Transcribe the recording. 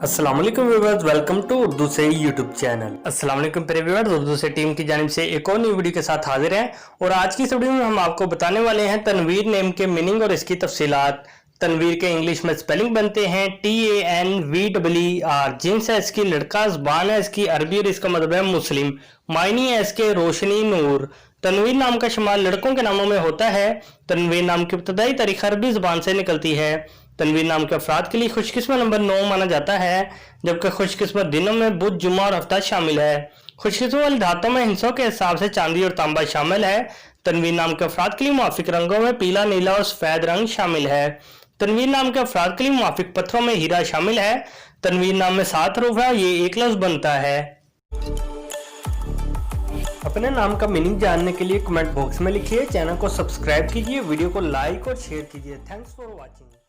अस्सलाम वालेकुम viewers, welcome to Urdu से यूट्यूब चैनल। अस्सलाम वालेकुम प्यारे व्यूअर्स, उर्दू से टीम की जानिब से एक और न्यू वीडियो के साथ हाजिर हैं और आज की इस वीडियो में हम आपको बताने वाले हैं तनवीर नेम के मीनिंग और इसकी तफसीलात। तनवीर के इंग्लिश में स्पेलिंग बनते हैं TANVEER। जिन्स है इसकी लड़का, ज़बान है इसकी अरबी और इसका मतलब है मुस्लिम। मायनी है इसके रोशनी, नूर। तनवीर नाम का शुमार लड़कों के नामों में होता है। तनवीर नाम की इब्तदाई तारीख अरबी ज़बान से निकलती है। तनवीर नाम के अफराद के लिए खुशकिस्मत नंबर 9 माना जाता है, जबकि खुशकिस्मत दिनों में बुध, जुम्मा और हफ्ता शामिल है। खुशकिस्मत वाली धातों में हिस्सों के हिसाब से चांदी और तांबा शामिल है। तनवीर नाम के अफराद के लिए मुआफिक रंगों में पीला, नीला और सफेद रंग शामिल है। तनवीर नाम के अफराद के लिए मुआफिक पत्थरों में हीरा शामिल है। तनवीर नाम में 7 हरूफ है, ये एक लफ्ज बनता है। अपने नाम का मीनिंग जानने के लिए कमेंट बॉक्स में लिखिए, चैनल को सब्सक्राइब कीजिए, वीडियो को लाइक और शेयर कीजिए। Thanks for watching.